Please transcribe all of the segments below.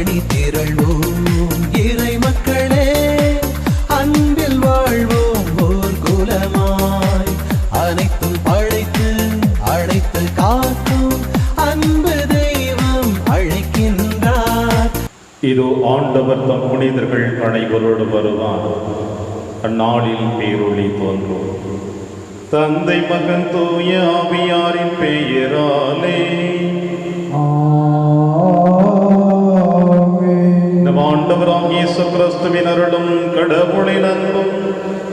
அணி திரள்வோம் இறை மக்களே, அன்பில் வாழ்வோம் ஓர் குலமாய். அனைத்தும் படைத்து அழைத்து காக்கும் அன்பு தெய்வம் அழைக்கின்றார். இதோ ஆண்டவர் தம் புனிதர்கள் அனைவரோடு வருவார். அந்நாளில் பேரொளி தோன்றும். தந்தை மகன் தூய ஆவியாரின் பெயராலே நம் ஆண்டவராம் இயேசு கிறிஸ்துவின் அருளும் கடவுளின் அன்பும்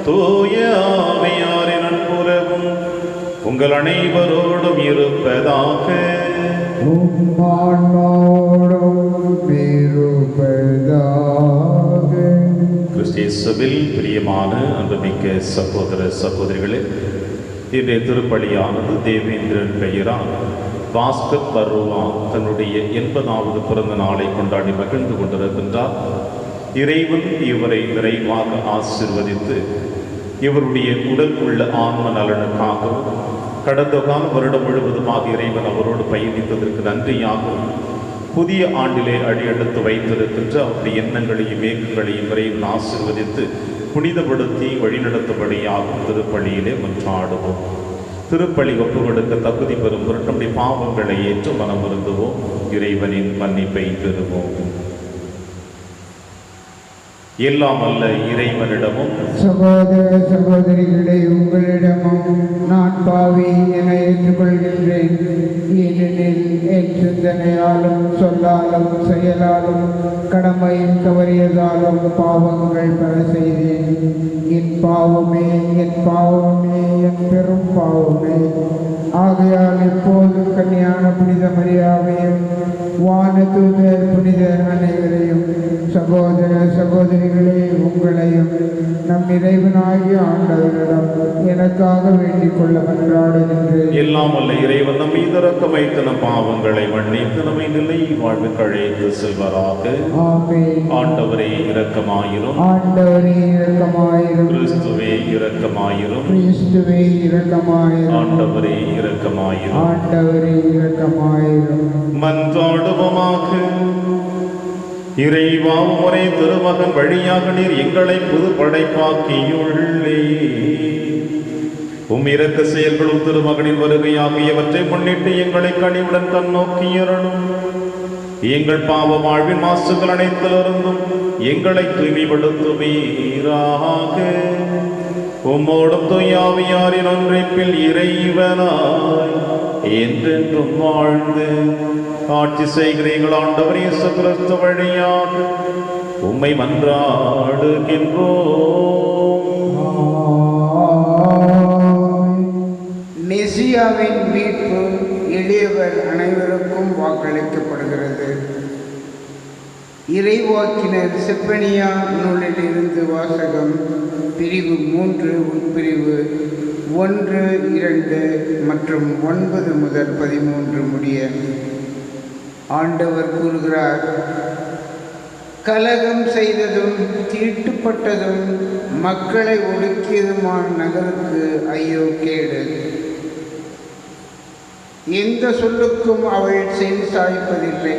தூய ஆவியாரின் அன்புறவும் உங்கள் அனைவரோடும் இருப்பதாக. கிறிஸ்தேசுவில் பிரியமான அன்புமிக்க சகோதர சகோதரிகளே, இன்றைய திருப்பலியானது தேவேந்திரன் பெயரால் பாஸ்கர் பருவா தன்னுடைய 80வது பிறந்த நாளை கொண்டாடி மகிழ்ந்து கொண்டிருக்கின்றார். இறைவன் இவரை நிறைவாக ஆசீர்வதித்து இவருடைய உடல் உள்ள ஆன்ம நலனுக்காகவும் கடந்த கால வருடம் முழுவதுமாக இறைவன் அவரோடு பயணித்ததற்கு நன்றியாகவும் புதிய ஆண்டிலே அடியெடுத்து வைத்திருக்கின்ற அவருடைய எண்ணங்களையும் மேற்கங்களையும் இறைவன் ஆசீர்வதித்து புனிதப்படுத்தி வழிநடத்தபடியாகும் திருப்பலியிலே மன்றாடுவோம். திருப்பலி ஒப்பு கொடுக்க தகுதி பெறும் நம்முடைய பாவங்களை ஏற்று மனம் வருந்துவோம். இறைவனின் மன்னிப்பை பெறுவோம். எல்லாம் அல்ல இறைவனிடமும் சகோதர சகோதரிகளை உங்களிடமும் நான் பாவி என ஏற்றுக்கொள்கின்றேன். ஏனெனில் என் சிந்தனையாலும் சொல்லாலும் செயலாலும் கடமையில் தவறியதாலும் பாவங்கள் பல செய்தேன். என் பாவமே என் பாவமே என் பெரும் பாவமே. ஆகையால் இப்போது கன்னியான புனித மரியாவையும் வானதூதர் புனிதர் அனைவரையும் சகோதர சகோதரிகளே உங்களையும் நம் இறைவனாகிய ஆண்டவரிடம் எனக்காக வேண்டிக் கொள்ள மன்றாடுகின்றேன். எல்லாம் அல்ல இறைவன் நம் மீது இரக்கம் வைத்து நம் பாவங்களை மன்னித்து நம்மை நிலை வாழ்வுக்கு அழைத்து செல்வராக. ஆமென். ஆண்டவரே இரக்கமாயிரும். ஆண்டவரே இரக்கமாயிரும். கிறிஸ்துவே இரக்கமாயிரும். கிறிஸ்துவே இரக்கமாயிரும். ஆண்டவரே இரக்கமாயிரும். ஆண்டவரே இரக்கமாயிரும். மன்றாடுவோமாக. இறைவா, ஒரே திருமகன் வழியாக நீர் எங்களை புது படைப்பாக்கியுள்ளே. இரக்க செயல்களும் திருமகனின் வருகை ஆகியவற்றை முன்னிட்டு எங்களை கனிவுடன் கண்ணோக்கியறணும். எங்கள் பாவ வாழ்வின் மாசுகள் அனைத்திலிருந்தும் எங்களை தூய்மைப்படுத்துவீராக. உம்மோடும் தூயாவியாரின் ஒன்றைப்பில் இறைவனாய் என்றென்றும் வாழ்ந்து ஆட்சி செய்கிறீர்கள் ஆண்டவர் இயேசு கிறிஸ்து வழியாக உம்மை மன்றாடுகின்றோம். மெசியாவின் மீட்பு எளியவர் அனைவருக்கும் வாக்களிக்கப்படுகிறது. இறைவாக்கினர் செப்பனியா நூலில் இருந்து வாசகம். பிரிவு 3 உட்பிரிவு 1, 2 மற்றும் 9 முதல் 13 முடிய. ஆண்டவர் கூறுகிறார், கலகம் செய்ததும் தீட்டுப்பட்டதும் மக்களை ஒடுக்கியதுமான நகருக்கு ஐயோ கேடு. எந்த சொல்லுக்கும் அவள் செவி சாய்ப்பதில்லை,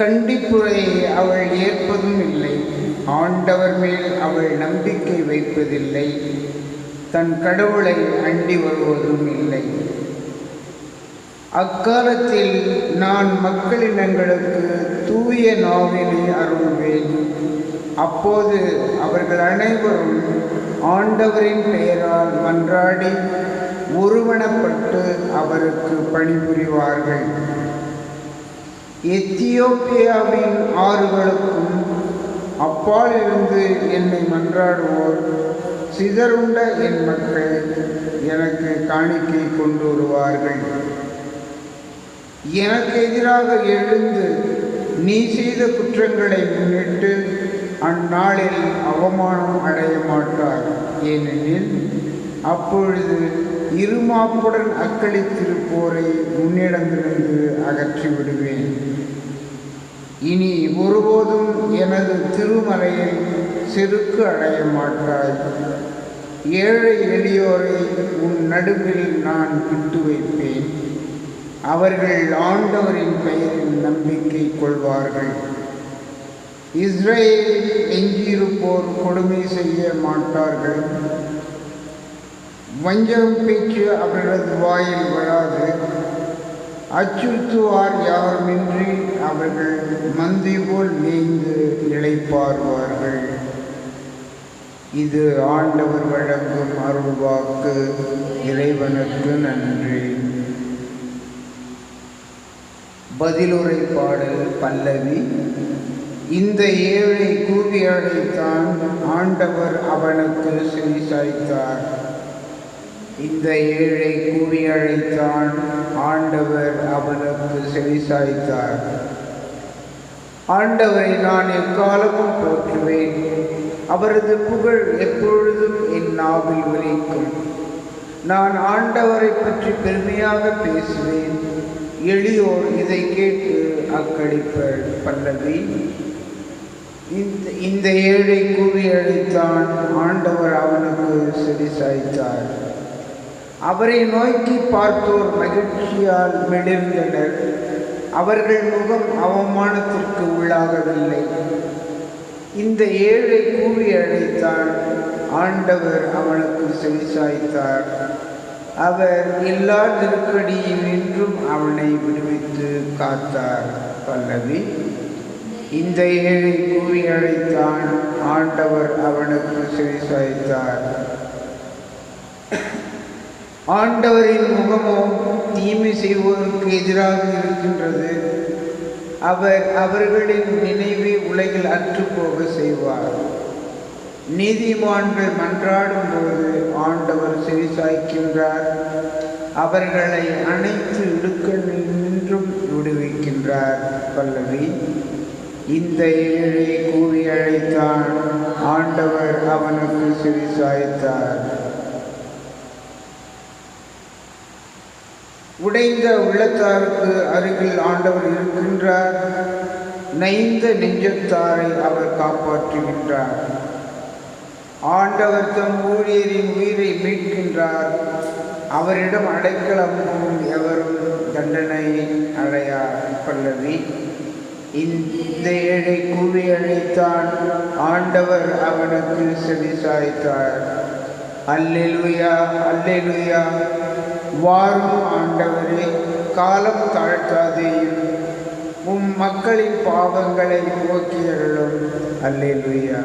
கண்டிப்புரையை அவள் ஏற்பதும் இல்லை. ஆண்டவர் மேல் அவள் நம்பிக்கை வைப்பதில்லை, தன் கடவுளை அண்டி வருவதும் இல்லை. அக்காலத்தில் நான் மக்களினங்களுக்கு தூய நாவினை அருள்வேன். அப்போது அவர்கள் அனைவரும் ஆண்டவரின் பெயரால் மன்றாடி ஒருவனப்பட்டு அவருக்கு பணிபுரிவார்கள். எத்தியோப்பியாவின் ஆறுகளுக்கும் அப்பாலிருந்து என்னை மன்றாடுவோர் சிதறுண்ட என் மக்கள் எனக்கு காணிக்கை கொண்டு வருவார்கள். எனக்கு எதிராக எழுந்து நீ செய்த குற்றங்களை முன்னிட்டு அந்நாளில் அவமானம் அடைய மாட்டார். ஏனெனில் அப்பொழுது இருமாப்புடன் அக்களித்திருப்போரை முன்னிடமிருந்து அகற்றி விடுவேன். இனி ஒருபோதும் எனது திருமலையை செருக்கு அடைய மாட்டாய். ஏழை எளியோரை உன் நடுவில் நான் விட்டு வைப்பேன். அவர்கள் ஆண்டவரின் பெயரில் நம்பிக்கை கொள்வார்கள். இஸ்ரேலில் எஞ்சியிருப்போர் கொடுமை செய்ய மாட்டார்கள். வஞ்சகம் பேச்சு அவர்களது வாயில் வராது. அச்சுறுத்துவார் யாருமின்றி அவர்கள் மந்தை போல் மேய்ந்து இளைப்பாறுவார்கள். இது ஆண்டவர் வழங்கும் அருள்வாக்கு. இறைவனுக்கு நன்றி. பதிலுரை பாடல் பல்லவி. இந்த ஏழை கூவி அழைத்தான், ஆண்டவர் அவனுக்கு செவி சாய்த்தார். இந்த ஏழை கூவி அழைத்தான், ஆண்டவர் அவனுக்கு செவி சாய்த்தார். ஆண்டவரை நான் எக்காலமும் போற்றுவேன். அவரது புகழ் எப்பொழுதும் என் நாவில் ஒலிக்கும். நான் ஆண்டவரை பற்றி பெருமையாக பேசுவேன். எளியோர் இதை கேட்டு அக்களிப்பர். பல்லவி. இந்த ஏழை கூவி அழைத்தான், ஆண்டவர் அவனுக்கு செவி சாய்த்தார். அவரை நோக்கி பார்த்தோர் மகிழ்ச்சியால் மெளிர்ந்தனர். அவர்கள் முகம் அவமானத்திற்கு உள்ளாகவில்லை. இந்த ஏழை கூவி அழைத்தான், ஆண்டவர் அவனுக்கு செவி சாய்த்தார். அவர் எல்லா நெருக்கடியில் நின்றும் அவனை விடுவித்து காத்தார். பல்லவி. இந்த ஏழை கூவி அழைத்தான், ஆண்டவர் அவனுக்கு செவி சாய்த்தார். ஆண்டவரின் முகமோ தீமை செய்வோருக்கு எதிராக இருக்கின்றது. அவர் அவர்களின் நினைவை உலகில் அற்றுப்போக செய்வார். நீதிமான்கள் மன்றாடும் போது ஆண்டவர் செவி சாய்க்கின்றார். அவர்களை அனைத்து இடுக்கணில் நின்றும் விடுவிக்கின்றார். பல்லவி. இந்த ஏழை கூவி அழைத்தான், ஆண்டவர் அவனுக்கு செவி சாய்த்தார். உடைந்த உள்ளத்தாருக்கு அருகில் ஆண்டவர் இருக்கின்றார். நைந்த நெஞ்சத்தாரை அவர் காப்பாற்றுகின்றார். ஆண்டவர் தம் ஊழியரின் உயிரை மீட்கின்றார். அவரிடம் அடைக்கலம் எவரும் தண்டனை அடையார். பல்லவி. இந்த ஏழை கூவி அழைத்தான், ஆண்டவர் அவனுக்கு செவி சாய்த்தார். அல்லேலூயா, அல்லேலூயா. வாரும் ஆண்டவரே, காலம் தாழ்த்தாதேயும். மக்களின் பாவங்களை போக்கியருளும். அல்லேலூயா.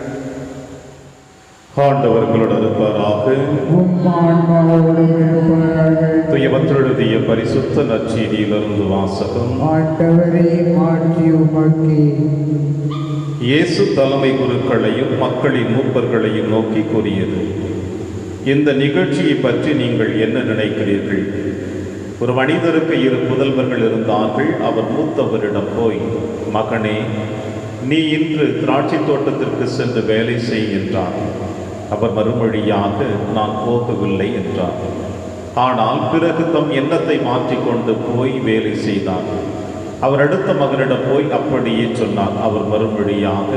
ஆண்டவர்களோடு இருப்பாராக. துயவற்றெழுதிய பரிசுத்த நற்செய்தியிலிருந்து வாசகம். ஆண்டவரே, மாற்றி உமக்கே. இயேசு தலைமை குருக்களையும் மக்களின் மூப்பர்களையும் நோக்கி கூறியது, இந்த நிகழ்ச்சியை பற்றி நீங்கள் என்ன நினைக்கிறீர்கள்? ஒரு மனிதருக்கு 2 புதல்வர்கள் இருந்தார்கள். அவர் மூத்தவரிடம் போய், மகனே, நீ இன்று திராட்சை தோட்டத்திற்கு சென்று வேலை செய் என்றார். அவர் மறுமொழியாக, நான் போகவில்லை என்றார். ஆனால் பிறகு தம் எண்ணத்தை மாற்றிக்கொண்டு போய் வேலை செய்தார். அவர் அடுத்த மகனிடம் போய் அப்படியே சொன்னார். அவர் மறுமொழியாக,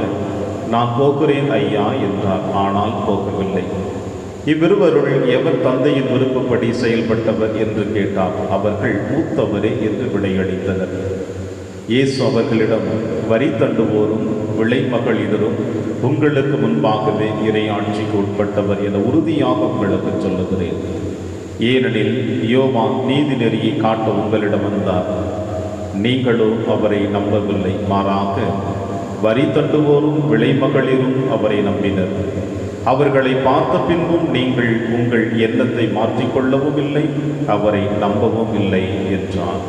நான் போகிறேன் ஐயா என்றார். ஆனால் போகவில்லை. இவ்விருவருள் எவர் தந்தையின் விருப்பப்படி செயல்பட்டவர் என்று கேட்டார். அவர்கள் மூத்தவரே என்று விடையளித்தனர். இயேசு அவர்களிடம், வரி தண்டுவோரும் விளைமகளிரும் உங்களுக்கு முன்பாகவே இறையாட்சிக்கு உட்பட்டவர் என உறுதியாக உங்களுக்கு சொல்லுகிறேன். ஏனெனில் யோவான் நீதி நெறியை காட்ட உங்களிடம் வந்தார். நீங்களோ அவரை நம்பவில்லை. மாறாக வரி தண்டுவோரும் விளைமகளிரும் அவரை நம்பினர். அவர்களை பார்த்த பின்பும் நீங்கள் உங்கள் எண்ணத்தை மாற்றிக்கொள்ளவும் இல்லை, அவரை நம்பவும் இல்லை என்றார்.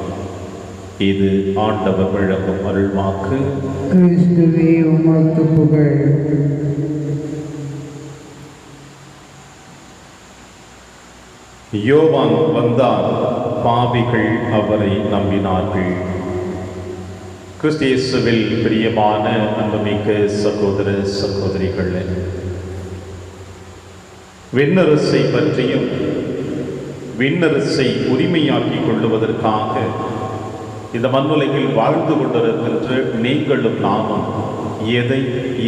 இது ஆண்டவர் வழங்கும் அருள்வாக்கு. கிறிஸ்துவே, உமக்கு புகழ். யோவான் வந்தார். பாவிகள் அவரை நம்பினார்கள். கிறிஸ்தியேசுவில் பிரியமான அன்புமிக்க சகோதர சகோதரிகளே, விண்ணரசை பற்றியும் விண்ணரசை உரிமையாக்கிக் கொள்ளுவதற்காக இந்த மண்ணுலகில் வாழ்ந்து கொண்டிருக்கின்ற நீங்களும் நாமும் எதை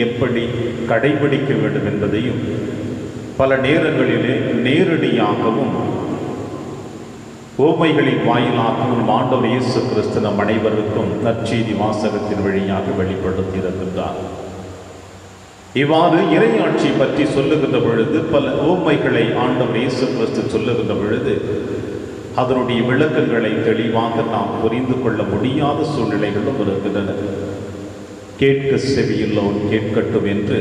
எப்படி கடைபிடிக்க வேண்டும் என்பதையும் பல நேரங்களிலே நேரடியாகவும் ஓமைகளின் வாயிலாக நம் ஆண்டவர் இயேசு கிறிஸ்து நம் அனைவருக்கும் நற்செய்தி வாசகத்தின் வழியாக வெளிப்படுத்தி இருக்கின்றார். இவ்வாறு இறையாட்சி பற்றி சொல்லுகின்ற பொழுது பல ஓமைகளை ஆண்டவர் இயேசு கிறிஸ்து சொல்லுகின்ற பொழுது அதனுடைய விளக்கங்களை தெளிவாக நாம் புரிந்து கொள்ள முடியாத சூழ்நிலைகளும் இருக்கின்றன. கேட்க செவியுள்ளவன் கேட்கட்டும் என்று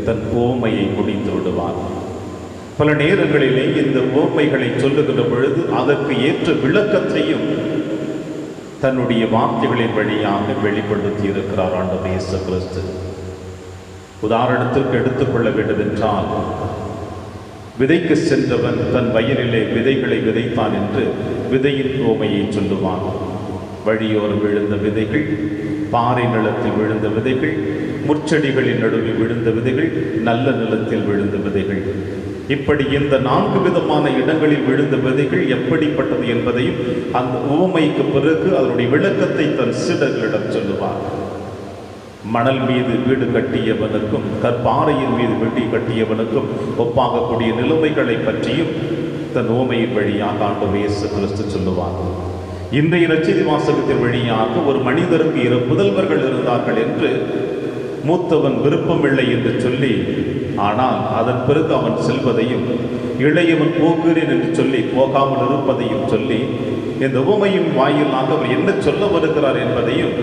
தன் ஓமையை முடித்து விடுவார். பல நேரங்களிலே இந்த ஓமைகளை சொல்லுகின்ற பொழுது அதற்கு ஏற்ற விளக்கத்தையும் தன்னுடைய வார்த்தைகளின் வழியாக வெளிப்படுத்தி இருக்கிறார் ஆண்டவர் இயேசு கிறிஸ்து. உதாரணத்திற்கு எடுத்துக்கொள்ள வேண்டும் என்றால், விதைக்கு சென்றவன் தன் வயலிலே விதைகளை விதைத்தான் என்று விதையின் ஓமையை சொல்லுவான். வழியோரம் விழுந்த விதைகள், பாறை நிலத்தில் விழுந்த விதைகள், முற்செடிகளின் நடுவில் விழுந்த விதைகள், நல்ல நிலத்தில் விழுந்த விதைகள், இப்படி இந்த 4 விதமான இடங்களில் விழுந்த விதைகள் எப்படிப்பட்டது என்பதையும் அந்த உவமைக்கு பிறகு அதனுடைய விளக்கத்தை தன் சீடர்களிடம் சொல்லுவார். மணல் மீது வீடு கட்டியவனுக்கும் கற்பாறையின் மீது வீடு கட்டியவனுக்கும் ஒப்பாகக்கூடிய நிலைமைகளை பற்றியும் தன் உவமையின் வழியாக ஆண்டவர் இயேசு கிறிஸ்து சொல்லுவார். இன்றைய நற்செய்தி வாசகத்தின் வழியாக ஒரு மனிதருக்கு 2 புதல்வர்கள் இருந்தார்கள் என்று, மூத்தவன் விருப்பமில்லை என்று சொல்லி, ஆனால் அதன் பிறகு அவன் செல்வதையும், இளையவன் போகிறேன் என்று சொல்லி போகாமல் இருப்பதையும் சொல்லி, இந்த உவமையின் வாயிலாக அவர் என்ன சொல்ல வருகிறார் என்பதையும்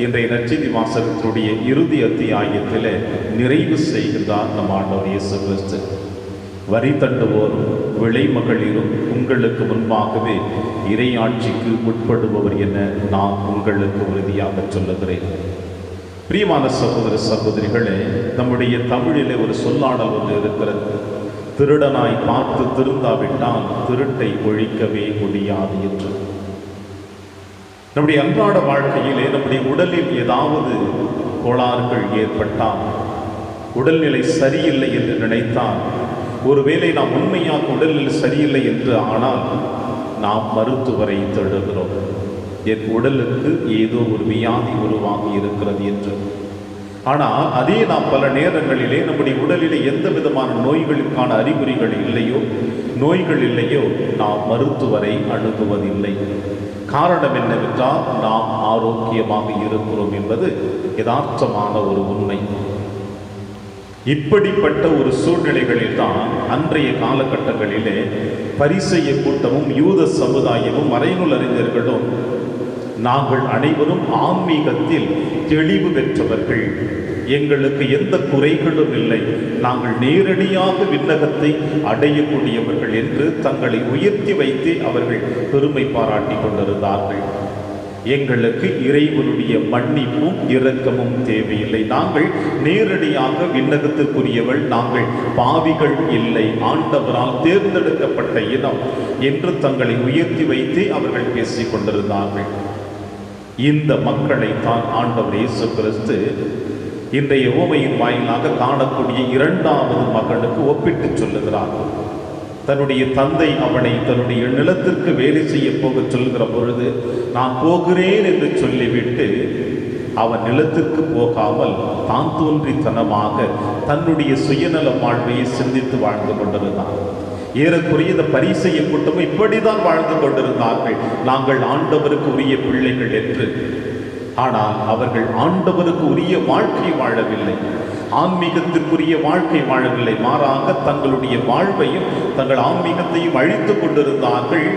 இன்றைய நற்செய்தி வாசகத்தினுடைய இறுதி அத்தியாயத்திலே நிறைவு செய்கின்றார் நம் ஆண்டவர் இயேசு கிறிஸ்து. வரி தண்டுவோரும் விளைமகளிரும் உங்களுக்கு முன்பாகவே இறையாட்சிக்கு உட்படுபவர் என நான் உங்களுக்கு உறுதியாக சொல்லுகிறேன். பிரியமான சகோதர சகோதரிகளே, நம்முடைய தமிழிலே ஒரு சொல்லாடல் ஒன்று இருக்கிறது. திருடனாய் பார்த்து திருந்தாவிட்டால் திருட்டை ஒழிக்கவே முடியாது என்று. நம்முடைய அன்றாட வாழ்க்கையிலே நம்முடைய உடலில் ஏதாவது கோளாறுகள் ஏற்பட்டால், உடல்நிலை சரியில்லை என்று நினைத்தால், ஒருவேளை நாம் உண்மையாக உடல்நிலை சரியில்லை என்று ஆனால் நாம் மருத்துவரை தேடுகிறோம். என் உடலுக்கு ஏதோ ஒரு வியாதி உருவாகி இருக்கிறது என்று. ஆனால் அதே நாம் பல நேரங்களிலே நம்முடைய உடலிலே எந்த விதமான நோய்களுக்கான அறிகுறிகள் இல்லையோ, நோய்கள் இல்லையோ, நாம் மருத்துவரை அணுகுவதில்லை. காரணம் என்னவென்றால் நாம் ஆரோக்கியமாக இருக்கிறோம் என்பது யதார்த்தமான ஒரு உண்மை. இப்படிப்பட்ட ஒரு சூழ்நிலைகளில் தான் அன்றைய காலகட்டங்களிலே பரிசேய கூட்டமும் யூத சமுதாயமும் மறைநூல் அறிஞர்களும் நாங்கள் அனைவரும் ஆன்மீகத்தில் தெளிவு பெற்றவர்கள், எங்களுக்கு எந்த குறைகளும் இல்லை, நாங்கள் நேரடியாக விண்ணகத்தை அடையக்கூடியவர்கள் என்று தங்களை உயர்த்தி வைத்து அவர்கள் பெருமை பாராட்டி கொண்டிருந்தார்கள். எங்களுக்கு இறைவனுடைய மன்னிப்பும் இரக்கமும் தேவையில்லை, நாங்கள் நேரடியாக விண்ணகத்திற்குரியவள், நாங்கள் பாவிகள் இல்லை, ஆண்டவரால் தேர்ந்தெடுக்கப்பட்ட இனம் என்று தங்களை உயர்த்தி வைத்து அவர்கள் பேசிக் கொண்டிருந்தார்கள். இந்த மக்களை தான் ஆண்டவர் இயேசு கிறிஸ்து இன்றைய உவமையின் வாயிலாக காணக்கூடிய 2வது மகனுக்கு ஒப்பிட்டு சொல்லுகிறார். தன்னுடைய தந்தை அவனை தன்னுடைய நிலத்திற்கு வேலை செய்ய போக சொல்லுகிற பொழுது, நான் போகிறேன் என்று சொல்லிவிட்டு அவன் நிலத்திற்கு போகாமல் தான் தோன்றித்தனமாக தன்னுடைய சுயநல வாழ்வையை சிந்தித்து வாழ்ந்து கொண்டிருந்தான். ஏறக்குறைய இந்த பரிசேய கூட்டமும் இப்படிதான் வாழ்ந்து கொண்டிருந்தார்கள், நாங்கள் ஆண்டவருக்கு உரிய பிள்ளைகள் என்று. ஆனால் அவர்கள் ஆண்டவருக்கு உரிய வாழ்க்கை வாழவில்லை, ஆன்மீகத்திற்குரிய வாழ்க்கை வாழவில்லை. மாறாக தங்களுடைய வாழ்வையும் தங்கள் ஆன்மீகத்தையும் அழித்து கொண்டிருந்தார்கள்.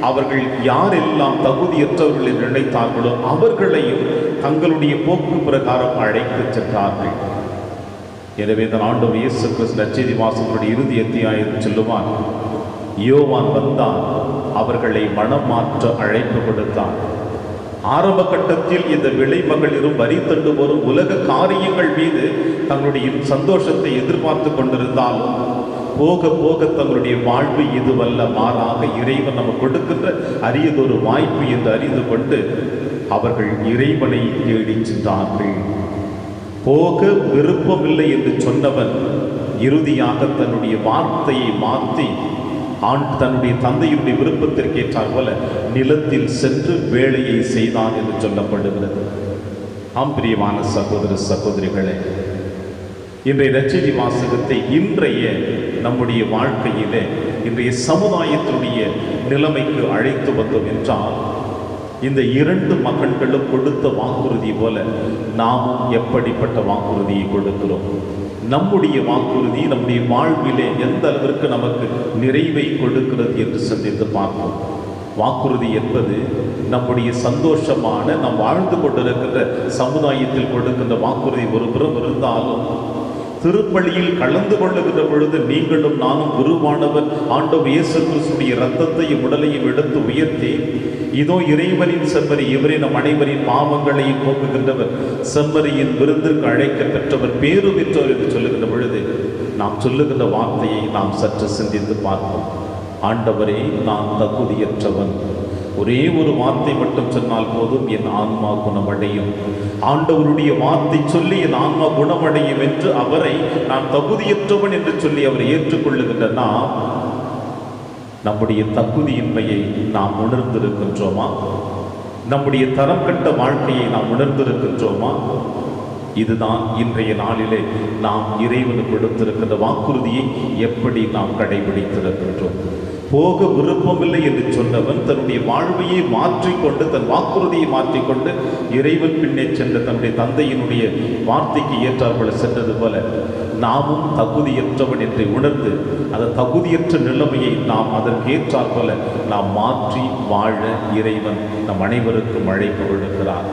அவர்கள் யாரெல்லாம் தகுதியற்றவர்கள் என்று நினைத்தார்களோ அவர்களையும் தங்களுடைய போக்கு பிரகாரம் அழைத்து சென்றார்கள். எனவே இந்த ஆண்டவர் இயேசு கிறிஸ்து நற்செய்தி வாசகனுடைய இறுதி அத்தியாயத்தில் சொல்லுவான், யோவான் வந்தான், அவர்களை மனம் மாற்ற அழைப்பு கொடுத்தான். ஆரம்ப கட்டத்தில் இந்த விளைமகளிரும் வரி தண்டுவோரும் உலக காரியங்கள் மீது தங்களுடைய சந்தோஷத்தை எதிர்பார்த்து கொண்டிருந்தாலும் போக போக தங்களுடைய வாழ்வு இதுவல்ல, மாறாக இறைவன் நமக்கு கொடுக்கின்ற அரியதொரு வாய்ப்பு என்று அறிந்து கொண்டு அவர்கள் இறைவனை தேடி சென்றார்கள். போக விருப்பமில்லை என்று சொன்னவன் இறுதியாக தன்னுடைய வார்த்தையை மாற்றி தன்னுடைய தந்தையுடைய விருப்பத்திற்கு ஏற்றார் போல நிலத்தில் சென்று வேலையை செய்தான் என்று சொல்லப்படுகிறது. பிரியமான சகோதர சகோதரிகளே, இன்றைய நற்செய்தி வாசகத்தை இன்றைய நம்முடைய வாழ்க்கையிலே இன்றைய சமுதாயத்தினுடைய நிலைமைக்கு அழைத்து வந்தோம் என்றால், இந்த 2 மகன்களும் கொடுத்த வாக்குறுதி போல நாமும் எப்படிப்பட்ட வாக்குறுதியை கொடுக்கிறோம்? நம்முடைய வாக்குறுதி நம்முடைய வாழ்விலே எந்த அளவிற்கு நமக்கு நிறைவை கொடுக்கிறது என்று சிந்தித்து பார்ப்போம். வாக்குறுதி என்பது நம்முடைய சந்தோஷமான நாம் வாழ்ந்து கொண்டிருக்கின்ற சமுதாயத்தில் கொடுக்கின்ற வாக்குறுதி ஒரு புறம் இருந்தாலும், திருப்பலியில் கலந்து கொள்ளுகின்ற பொழுது நீங்களும் நானும் குருவானவர் ஆண்டவர் இயேசு கிறிஸ்துவின் இரத்தத்தையும் உடலையும் எடுத்து உயர்த்தி, இதோ இறைவனின் செம்மறி, இவரே நம் அனைவரின் பாவங்களையும் போக்குகின்றவர், செம்மறியின் விருந்திற்கு அழைக்க பெற்றவர், பேறு பெற்றவர் என்று சொல்லுகின்ற பொழுது நாம் சொல்லுகின்ற வார்த்தையை நாம் சற்று சிந்தித்து பார்ப்போம். ஆண்டவரே, நான் தகுதியற்றவன், ஒரே ஒரு வார்த்தை மட்டும் சொன்னால் போதும், என் ஆன்மா குணமடையும். ஆண்டவருடைய வார்த்தை சொல்லி என் ஆன்மா குணமடையும் என்று அவரை நான் தகுதியற்றவன் என்று சொல்லி அவரை ஏற்றுக்கொள்ளுகின்ற நாம் நம்முடைய தகுதியின்மையை நாம் உணர்ந்திருக்கின்றோமா? நம்முடைய தரம் கட்ட வாழ்க்கையை நாம் உணர்ந்திருக்கின்றோமா? இதுதான் இன்றைய நாளிலே நாம் இறைவனுக்கு கொடுத்திருக்கின்ற வாக்குறுதியை எப்படி நாம் கடைபிடித்திருக்கின்றோம். போக விருப்பமில்லை என்று சொன்னவன் தன்னுடைய வாழ்வையை மாற்றிக்கொண்டு, தன் வாக்குறுதியை மாற்றிக்கொண்டு இறைவன் பின்னே சென்ற தன்னுடைய தந்தையினுடைய வார்த்தைக்கு ஏற்றாற்போல சென்றது போல நாமும் தகுதியற்றவன் என்று உணர்ந்து அந்த தகுதியற்ற நிலைமையை நாம் அதற்கு ஏற்றாற்போல நாம் மாற்றி வாழ இறைவன் நம் அனைவருக்கும் அழைப்பு விடுக்கிறார்.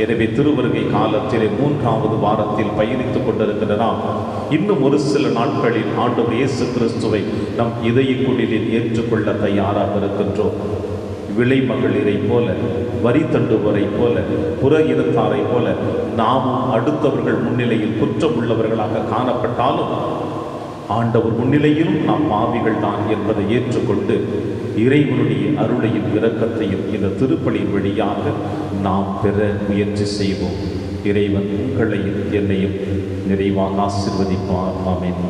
எனவே திருவருகை காலத்திலே 3வது வாரத்தில் பயணித்துக் கொண்டிருக்கின்ற நாம் இன்னும் ஒரு சில நாட்களில் ஆண்டவர் இயேசு கிறிஸ்துவை நம் இதய குடிலில் ஏற்றுக்கொள்ள தயாராக இருக்கின்றோம். விலை மகளிரை போல, வரி தண்டுவரை போல, புற இனத்தாரை போல நாமும் அடுத்தவர்கள் முன்னிலையில் குற்றம் உள்ளவர்களாக காணப்பட்டாலும் ஆண்டவர் முன்னிலையிலும் நாம் பாவிகள் தான் என்பதை ஏற்றுக்கொண்டு இறைவனுடைய அருளையும் இரக்கத்தையும் இந்த திருப்பலியின் வழியாக நாம் பெற முயற்சி செய்வோம். இறைவன் உங்களையும் என்னையும் நிறைவாக ஆசீர்வதிப்பார். ஆமென்.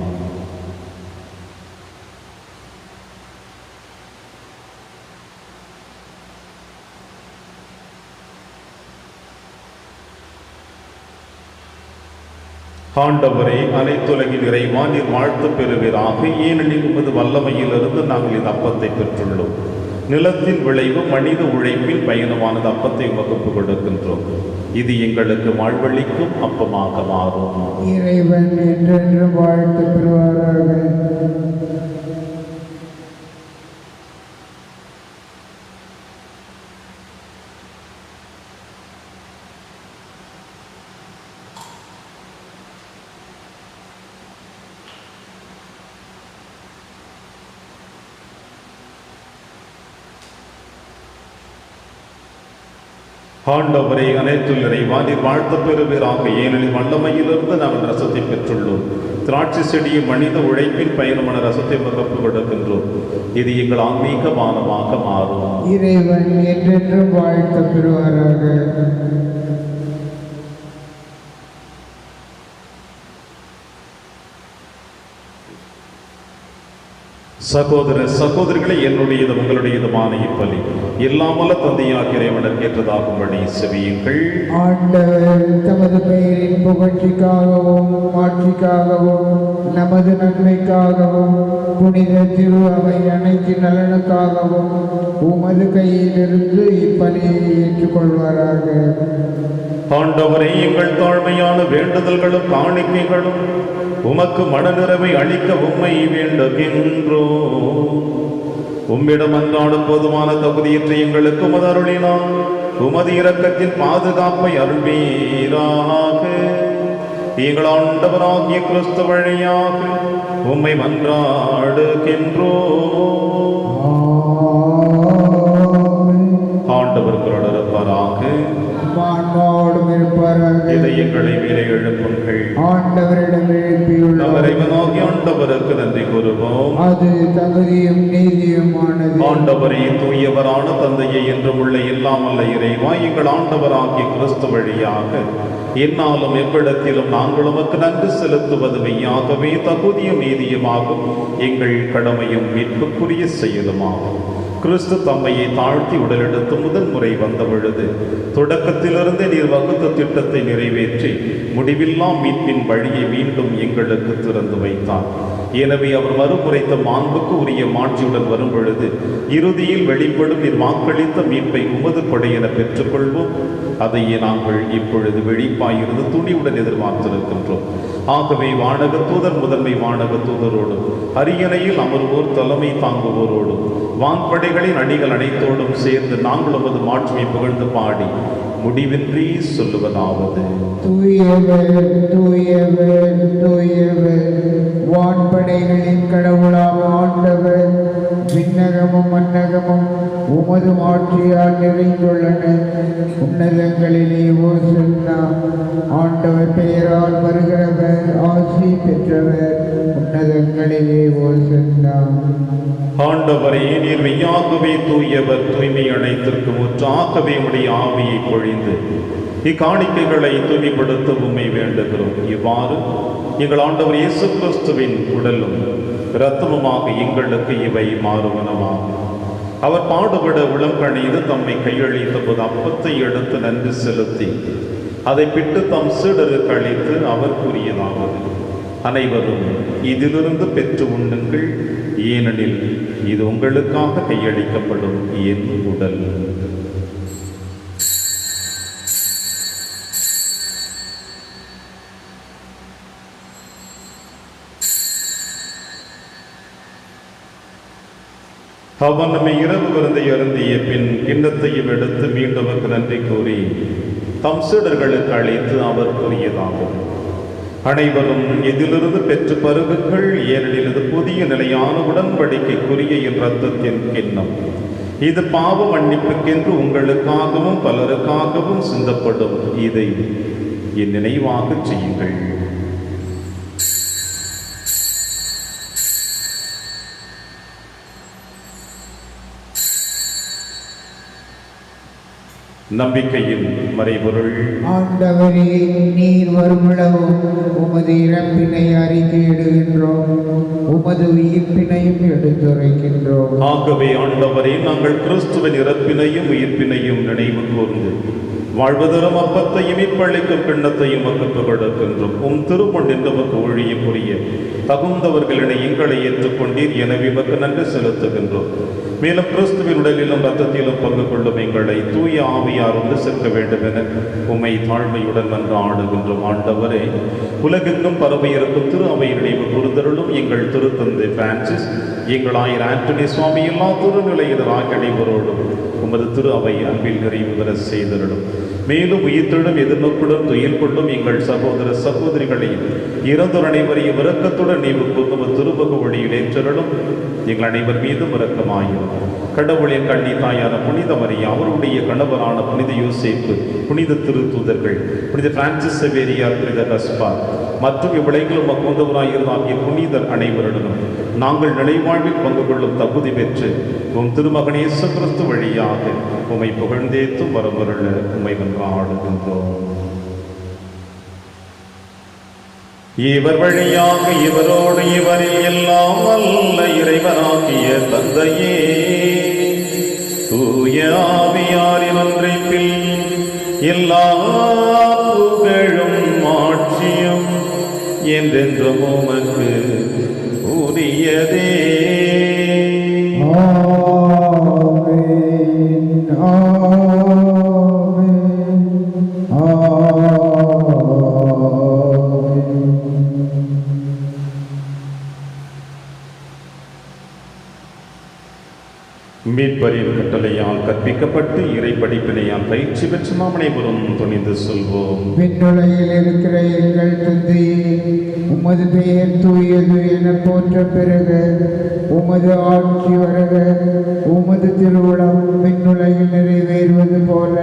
ஆண்டவரே, அனைத்துலகின் இறைவா, நீர் வாழ்த்து பெறுவீராக. ஏனெனில் உமது வல்லமையிலிருந்து நாங்கள் இந்த அப்பத்தை பெற்றுள்ளோம். நிலத்தின் விளைவு மனித உழைப்பில் பயணமானது அப்பத்தை வகுப்பு கொடுக்கின்றோம். இது எங்களுக்கு வாழ்வளிக்கும் அப்பமாக மாறும். இறைவன் என்றென்று வாழ்த்து பெறுவாராக. ஆண்டவரே, அனைத்துல் இறைவா, நீர் வாழ்த்து பெறுவீராக. ஏனெனில் வல்லமையிலிருந்து நாங்கள் ரசத்தை பெற்றுள்ளோம். திராட்சை செடியின் மனித உழைப்பின் பயணமான ரசத்தை வகுப்பு கொடுக்கின்றோம். இது எங்கள் ஆன்மீக பானமாக மாறும். இறைவன் என்றென்றும் வாழ்த்து பெறுவாராக. சகோதர சகோதரிகளை, என்னுடையது உங்களுடையதுமான இப்பலி இல்லாமல தந்தையாக இறைவனுக்கு ஏற்றதாகும்படி செவியுங்கள். ஆண்டவர் தமது பெயரின் புகழ்ச்சிக்காகவும் ஆட்சிக்காகவும் நமது நன்மைக்காகவும் புனித திரு அவை அனைத்து நலனுக்காகவும் உமது கையிலிருந்து இப்பலியை ஏற்றுக்கொள்வாராக. ஆண்டவரே, எங்கள் தாழ்மையான வேண்டுதல்களும் காணிக்கைகளும் உமக்கு மனநிறைவை அளிக்க உம்மை வேண்டுகின்றோம். உம்மிடம் அன்றாடும் போதுமான தகுதியற்ற எங்களுக்கு உமது அருளினால் உமது இரக்கத்தின் பாதுகாப்பை அருள்வீராக. எங்கள் ஆண்டவராகிய கிறிஸ்து வழியாக உம்மை மன்றாடுகின்றோம். ஆண்டவர்களோடு இருப்பாராக. இதயங்களை மேலே எழுப்புங்கள். ஆண்டவரிடம் எழுப்பியுள்ளோம். ஆண்டவருக்கு நன்றி கூறுவோம். அது தகுதியும் நீதியுமானது. ஆண்டவரே, தூயவரான தந்தையை என்றும் உள்ள இல்லாமல்ல இறைவா, எங்கள் ஆண்டவராகிய கிறிஸ்து வழியாக என்னாலும் எவ்விடத்திலும் நாங்கள் உமக்கு நன்றி செலுத்துவது மெய்யாகவே தகுதியும் நீதியுமாகும், எங்கள் கடமையும் மீட்புக்குரிய செயலுமாகும். கிறிஸ்து தம்மையை தாழ்த்தி உடலெடுத்து முதல் முறை வந்த பொழுது தொடக்கத்திலிருந்து நீர் வகுத்த திட்டத்தை நிறைவேற்றி முடிவில்லா மீட்பின் வழியை மீண்டும் எங்களுக்கு திறந்து வைத்தார். எனவே அவர் மறுமுறைத்த மாண்புக்கு உரிய மாட்சியுடன் வரும் பொழுது இறுதியில் வெளிப்படும் நீர் வாக்களித்த மீட்பை உமது கொடை என பெற்றுக்கொள்வோம். அதையே நாங்கள் இப்பொழுது வெளிப்பாயிருந்து துணிவுடன் எதிர்பார்த்திருக்கின்றோம். ஆகவே வானக தூதர் முதன்மை வானக தூதரோடும் அரியணையில் அமர்வோர் தலைமை தாங்குவோரோடும் வான்படைகளின் அணிகள் அனைத்தோடும் சேர்ந்து நாங்கள் உமது மாட்சியை புகழ்ந்து பாடி முடிவின்றி சொல்லுவதாவது: தூயவர் தூயவர் தூயவர், வான்படைகளின் கடவுளாம் ஆண்டவர், விண்ணகமும் மன்னகமும் உமது ஆட்சியால் நிறைந்துள்ளன. உன்னதங்களிலே ஓசன்னா. ஆண்டவர் பெயரால் வருகிறவர் ஆசி பெற்றவர். உன்னதங்களிலே ஓசன்னா. ஆண்டவரே, நீர் மெய்யாகவே தூயவர், தூய்மை அனைத்திற்கு முற்றாகவே உடைய ஆவியை பொழிந்து இக்காணிக்கைகளை தூய்மைப்படுத்த உம்மை வேண்டுகிறோம். இவ்வாறு எங்கள் ஆண்டவர் இயேசு கிறிஸ்துவின் உடலும் இரத்தமுமாக எங்களுக்கு இவை மாறுவனவாகும். அவர் பாடுபட உளங்கணிந்து தம்மை கையளித்த போது அப்பத்தை எடுத்து நன்றி செலுத்தி அதை பிட்டு தம் சீடருக்கு அளித்து அவர் கூறியதாவது: அனைவரும் இதிலிருந்து பெற்று உண்ணுங்கள், ஏனெனில் இது உங்களுக்காக கையளிக்கப்படும் என் உடல். அவன் நம்மை இரவு விருந்தை அருந்திய பின் கிண்ணத்தையும் எடுத்து மீண்டும் அவருக்கு நன்றி கூறி தம் சீடர்களுக்கு அழைத்து அவர் கூறியதாகும்: அனைவரும் இதிலிருந்து பெற்று பருகுங்கள், ஏனெனில் இது புதிய நிலையான உடன்படிக்கைக்குரிய என் இரத்தத்தின் கிண்ணம். இது பாவ மன்னிப்புக்கென்று உங்களுக்காகவும் பலருக்காகவும் சிந்தப்படும். இதை என் நினைவாக செய்யுங்கள். நம்பிக்கையின் மறைபொருள். ஆண்டவரே, நீர் வருமளவும் உமது இறப்பினை அறிக்கையிடுகின்றோம், உமது உயிர்ப்பினையும் எடுத்துரைக்கின்றோம். ஆகவே ஆண்டவரே, நாங்கள் கிறிஸ்துவின் இறப்பினையும் உயிர்ப்பினையும் நினைவு கூர்ந்து வாழ்வதரும் அப்பத்தையும் இப்பளிக்கும் கிண்ணத்தையும் வகுப்பு கொடுக்கின்றோம். உம் திருமண் என்பவருக்கு ஒழிய புரிய தகுந்தவர்களினை எங்களை ஏற்றுக்கொண்டீர், எனவே உமக்கு நன்றி செலுத்துகின்றோம். மேலும் கிறிஸ்துவின் உடலிலும் இரத்தத்திலும் பங்கு கொள்ளும் எங்களை தூய ஆவியார் ஒன்று சேர்க்க வேண்டும் என உம்மை தாழ்மையுடன் மன்றாடுகின்றோம். ஆண்டவரே, உலகெங்கும் பரவி இருக்கும் திரு அவை நினைவு கூர்ந்தருளும். எங்கள் திருத்தந்தை பிரான்சிஸ், எங்கள் ஆயர் ஆண்டனி சுவாமி எல்லா திருநிலையினராக அனைவரோடும் உமது திரு அவை அன்பில் நிறைவு பெற செய்தருளும். மேலும் உயிர்த்தெழும் எதிர்நோக்குடன் துயில் கொள்ளும் எங்கள் சகோதர சகோதரிகளையும் இறந்தோர் அனைவரையும் இரக்கத்துடன் நீவு கூர்ந்து திருமுக ஒளியில் ஏற்றருளும். எங்கள் அனைவர் மீதும் இரக்கமாயும். கடவுளின் கண்ணி தாயான புனித மரியா, அவருடைய கணவரான புனித யோசேப்பு, புனித திருத்தூதர்கள், புனித பிரான்சிஸ் சேவேரியார், புனித கஸ்பார் மற்றும் இவ்வுலகிலும் மக்குந்தவராயிருந்தாகிய புனிதர் அனைவருடனும் நாங்கள் நிலைவாழ்வில் பங்கு கொள்ளும் தகுதி பெற்று உம் திருமகன் இயேசு கிறிஸ்து வழியாக உம்மை புகழ்ந்தேத்தும் வரவருள உம்மை மன்றாடுகின்றோம். இவர் வழியாக இவரோடு இவரில் எல்லாம் வல்ல இறைவனாகிய தந்தையே, தூய ஆவியாரின் ஒன்றைப்பில் எல்லா புகழும் ஆட்சியும் என்றென்றும் உமக்கு உரியதே. மீட்பரின் கட்டளையால் கற்பிக்கப்பட்டு இறை படிப்பினையால் பயிற்சி பெற்று நாம் அனைவரும் துணிந்து சொல்வோம். விண்ணுலகில் இருக்கிற எங்கள் தந்தையே, உமது பெயர் தூயது என போற்ற பெறுக. உமது ஆட்சி வருக. உமது திருவுளம் விண்ணுலகில் நிறைவேறுவது போல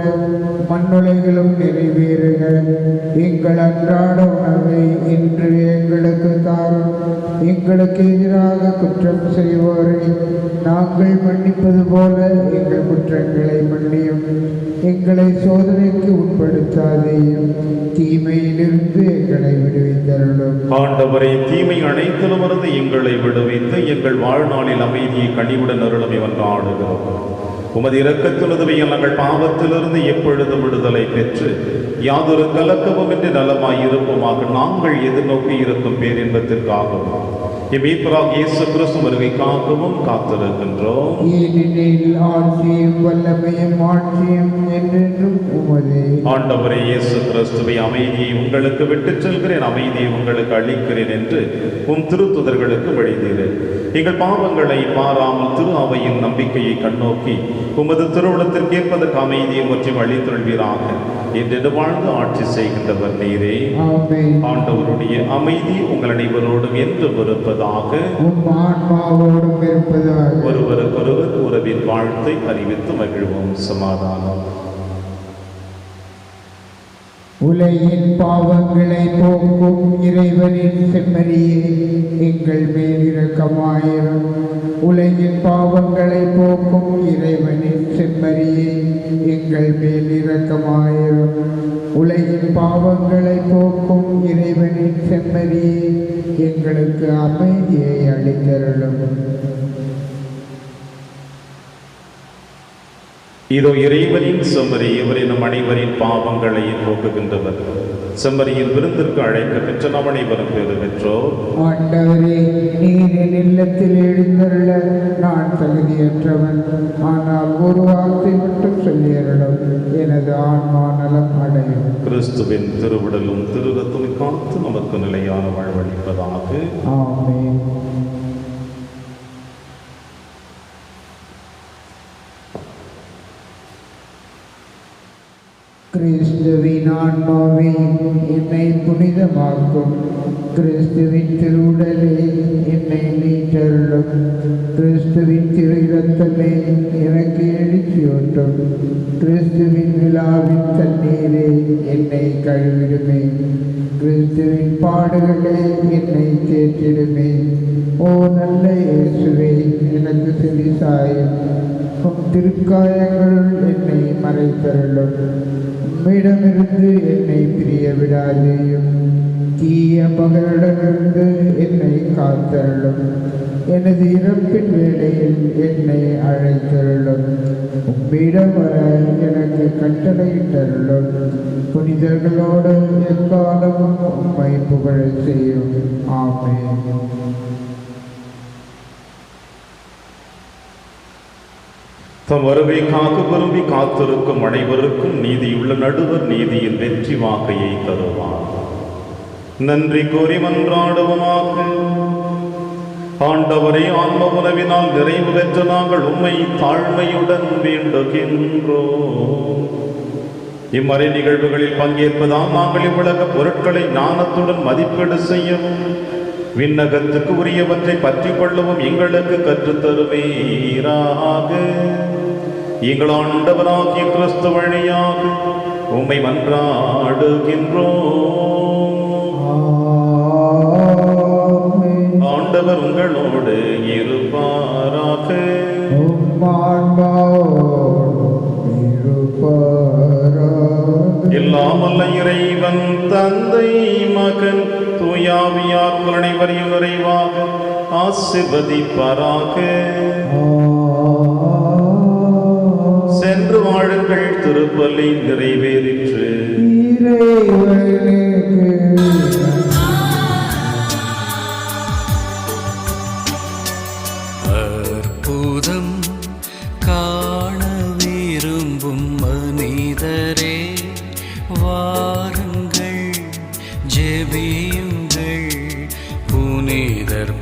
மண்ணுலகிலும் நிறைவேறுக. எங்கள் அன்றாட உணவை இன்று எங்களுக்கு தாரும். எங்களுக்கு எதிராக குற்றம் செய்வோரை நாங்கள் மன்னிப்பது போல எங்கள் குற்றங்களை மன்னியும். எங்களை சோதனைக்கு உட்படுத்தாதேயும், தீமையிலிருந்து எங்களை விடுவித்தருளும். ஆண்டவரை, தீமை அனைத்திலும் இருந்து எங்களை விடுவித்து எங்கள் வாழ்நாளில் அமைதியை கனிவுடன் அருளும் மன்றாடுகிறோம். உமது இரக்கத்தின் உதவியால் நாங்கள் பாவத்திலிருந்து எப்பொழுதும் விடுதலை பெற்று யாதொரு கலக்கமும் என்று நலமாய் இருப்போமாக நாங்கள் எதிர்நோக்கி இருக்கும் பேரின்பத்திற்காகவும் மீட்பராக இயேசு கிறிஸ்து வருகைக்காகவும் காத்திருக்கின்றோம். ஏனெனில் ஆட்சியும் வல்லமையும் ஆட்சியும் என்றென்றும் உமதே. ஆண்டவரே இயேசு கிறிஸ்துவை, அமைதியை உங்களுக்கு விட்டுச் செல்கிறேன், அமைதியை உங்களுக்கு அளிக்கிறேன் என்று உம் திருத்துதர்களுக்கு வழிதீரேன். எங்கள் பாவங்களை பாராமல் திரு அவையின் நம்பிக்கையை கண்ணோக்கி உமது திருவுளத்திற்கு ஏற்பதற்கு அமைதியை மற்றும் அளித்தொள்வீராக என்று வாழ்ந்து ஆட்சி செய்கின்றவர் நீரே. ஆண்டவருடைய அமைதி உங்கள் அனைவரோடும் என்று இருப்பதாக, ஒருவருக்கொருவர் உறவின் வாழ்த்தை அறிவித்து மகிழ்வோம். சமாதானம். உலகின் பாவங்களை போக்கும் இறைவனின் செம்மறியே, எங்கள் மேல் இரக்கமாயிரும். உலகின் பாவங்களை போக்கும் இறைவனின் செம்மறியே, எங்கள் மேல் இரக்கமாயிரும். உலகின் பாவங்களை போக்கும் இறைவனின் செம்மறியே, எங்களுக்கு அமைதியை அளித்தருளும். இதோ இறைவனின் செம்மறி, இவரை நம் அனைவரின் பாவங்களை போக்குகின்றவர். செம்மறியின் விருந்திற்கு அழைக்க பெற்ற நம் அனைவரும் பேறு பெற்றோர். ஆண்டவரே, நீர் என் இல்லத்தில் எழுந்தருள நான் தகுதியற்றவன். ஆனால் ஒரு வார்த்தை மட்டும் சொல்லியருளும், எனது ஆன்மா நலம் அடையும். கிறிஸ்துவின் திருவுடலும் திருரத்தும் காத்து நமக்கு நிலையான வாழ்வளிப்பதாக. ஆமென். கிறிஸ்துவின் ஆன்மாவே என்னை புனிதமாக்கும். கிறிஸ்துவின் திருவுடலே என்னை மீட்டருளும். கிறிஸ்துவின் திரு இரத்தமே எனக்கு எழுச்சியூட்டும். கிறிஸ்துவின் விழாவின் தண்ணீரே என்னை கழுவிடுமே. கிறிஸ்துவின் பாடுகளே என்னை தேற்றிடுமே. ஓ நல்ல இயேசுவே, எனக்கு செவிசாயும். திருக்காயங்களுள் என்னை மறைத்தருளும். உம்மிடமிருந்து என்னை பிரிய விடாதேயும். தீய பகலிடமிருந்து என்னை காத்தருளும். எனது இறப்பின் வேளையில் என்னை அழைத்தருளும். உம்மிடம் வர எனக்கு கட்டளையிட்டருளும். புனிதர்களோடு எக்காலமும் உம்மை புகழ செய்யும். ஆமென். தம் வருகைக்காக விரும்பி காத்திருக்கும் அனைவருக்கும் நீதியுள்ள நடுவர் நீதியின் வெற்றி வாக்கையை தருவார். நன்றி கூறி மன்றாடுவோமாக. ஆண்டவரே, ஆன்ம உணவினால் நிறைவு பெற்ற நாங்கள் உம்மை தாழ்மையுடன் வேண்டுகின்றோம். இம்மறை நிகழ்வுகளில் பங்கேற்பதால் நாங்கள் இவ்வுலக பொருட்களை ஞானத்துடன் மதிப்பீடு செய்யவும் விண்ணகத்துக்கு உரியவற்றை பற்றி கொள்ளவும் எங்களுக்கு கற்றுத்தருவீராக. எங்கள் ஆண்டவராகிய கிறிஸ்து வழியாக உம்மை மன்றாடுகின்றோம். ஆண்டவர் உங்களோடு இருப்பாராக. எல்லாம் வல்ல இறைவன் தந்தை, மகன், தூயாவியார் உங்கள் அனைவரையும் நிறைவாக ஆசீர்வதிப்பாராக. சென்று வாழுங்கள், திருப்பலி நிறைவேறிற்று. அற்புதம் காண விரும்பும் மனிதரே, வாருங்கள், ஜெபியுங்கள், புனிதர்